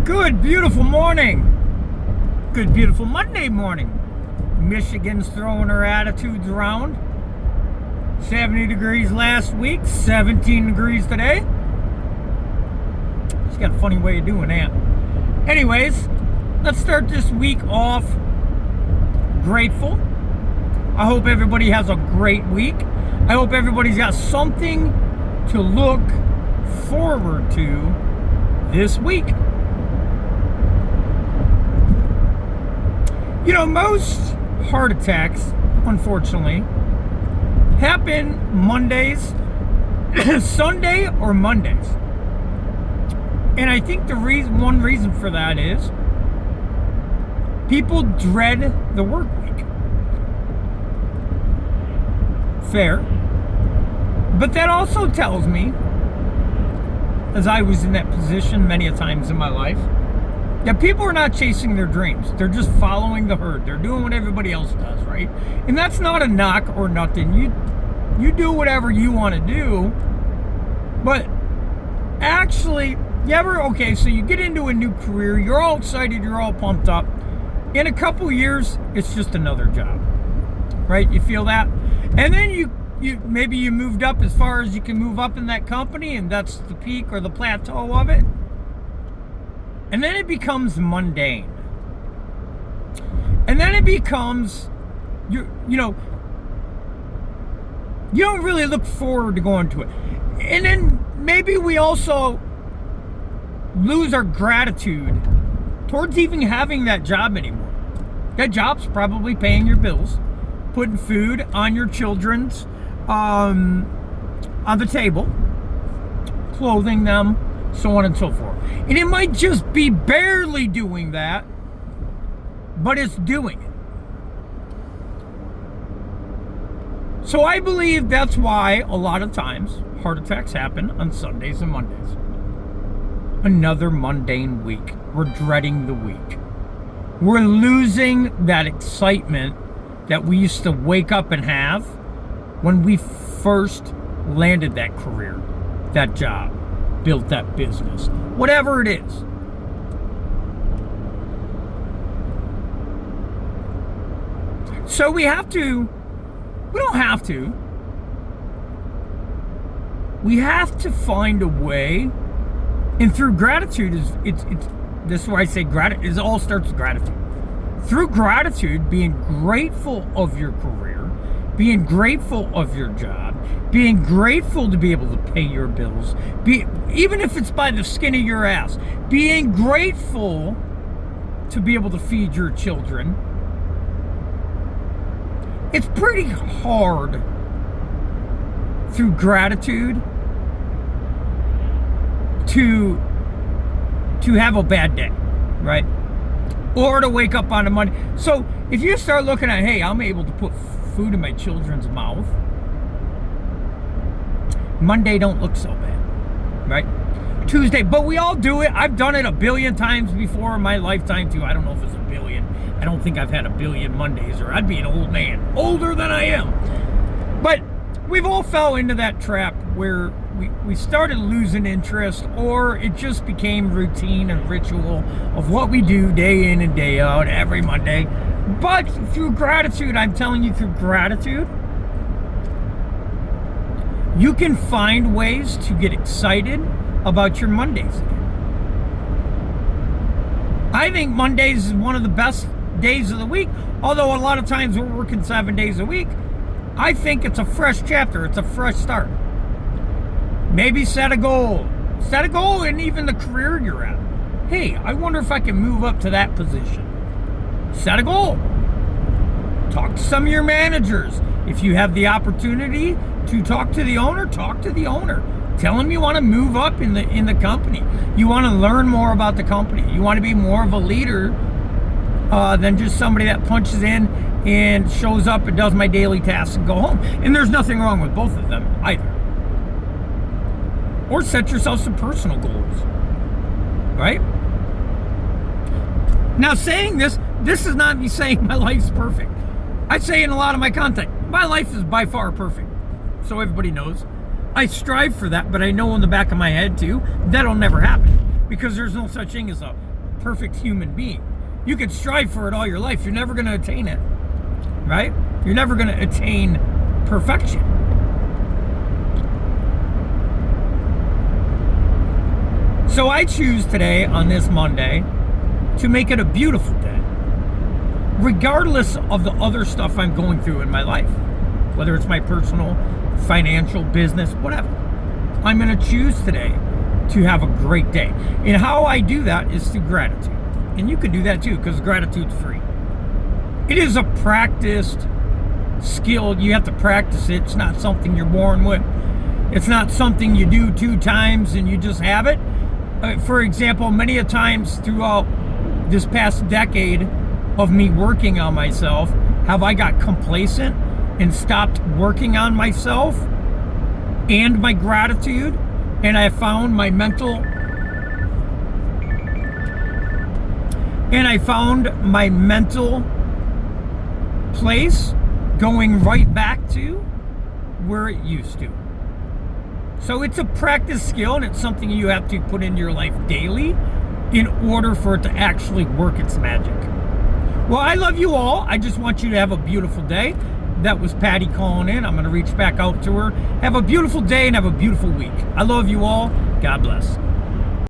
Good, beautiful morning. Good, beautiful Monday morning. Michigan's throwing her attitudes around. 70 degrees last week, 17 degrees today. She's got a funny way of doing that. Anyways, let's start this week off grateful. I hope everybody has a great week. I hope everybody's got something to look forward to this week. You know, most heart attacks, unfortunately, happen Mondays, Sunday or Mondays. And I think one reason for that is people dread the work week. Fair. But that also tells me, as I was in that position many a times in my life, that people are not chasing their dreams. They're just following the herd. They're doing what everybody else does, right? And that's not a knock or nothing. You do whatever you want to do. But actually, so you get into a new career. You're all excited. You're all pumped up. In a couple years, it's just another job, right? You feel that? And then you maybe you moved up as far as you can move up in that company, and that's the peak or the plateau of it. And then it becomes mundane. And then it becomes, you don't really look forward to going to it. And then maybe we also lose our gratitude towards even having that job anymore. That job's probably paying your bills, putting food on your children's, on the table, clothing them, so on and so forth. And it might just be barely doing that, but it's doing it. So I believe that's why a lot of times heart attacks happen on Sundays and Mondays. Another mundane week. We're dreading the week. We're losing that excitement that we used to wake up and have when we first landed that career, that job, built that business, whatever it is. So we have to find a way, and through gratitude this is why I say gratitude, it all starts with gratitude. Through gratitude, being grateful of your career, being grateful of your job, being grateful to be able to pay your bills, even if it's by the skin of your ass, being grateful to be able to feed your children. It's pretty hard through gratitude to have a bad day, right? Or to wake up on a Monday. So if you start looking at, hey, I'm able to put food in my children's mouth, Monday don't look so bad, right? Tuesday, but we all do it. I've done it a billion times before in my lifetime too. I don't know if it's a billion. I don't think I've had a billion Mondays, or I'd be an old man, older than I am. But we've all fell into that trap where we started losing interest, or it just became routine and ritual of what we do day in and day out every Monday. But through gratitude, I'm telling you, through gratitude, you can find ways to get excited about your Mondays again. I think Mondays is one of the best days of the week, although a lot of times we're working 7 days a week. I think it's a fresh chapter. It's a fresh start. Maybe set a goal in even the career you're at. Hey, I wonder if I can move up to that position. Set a goal. Talk to some of your managers. If you have the opportunity to talk to the owner, talk to the owner. Tell them you want to move up in the company. You want to learn more about the company. You want to be more of a leader than just somebody that punches in and shows up and does my daily tasks and go home. And there's nothing wrong with both of them either. Or set yourself some personal goals, right? Now, saying this is not me saying my life's perfect. I say in a lot of my content, my life is by far perfect. So everybody knows. I strive for that, but I know in the back of my head too, that'll never happen. Because there's no such thing as a perfect human being. You could strive for it all your life. You're never going to attain it, right? You're never going to attain perfection. So I choose today, on this Monday, to make it a beautiful day, regardless of the other stuff I'm going through in my life, whether it's my personal, financial, business, whatever. I'm going to choose today to have a great day. And how I do that is through gratitude. And you can do that too, because gratitude's free. It is a practiced skill. You have to practice it. It's not something you're born with. It's not something you do 2 times and you just have it. For example, many a times throughout this past decade of me working on myself, have I got complacent and stopped working on myself and my gratitude, and I found my mental place going right back to where it used to. So it's a practice skill, and it's something you have to put into your life daily in order for it to actually work its magic. Well, I love you all. I just want you to have a beautiful day. That was Patty calling in. I'm going to reach back out to her. Have a beautiful day and have a beautiful week. I love you all. God bless.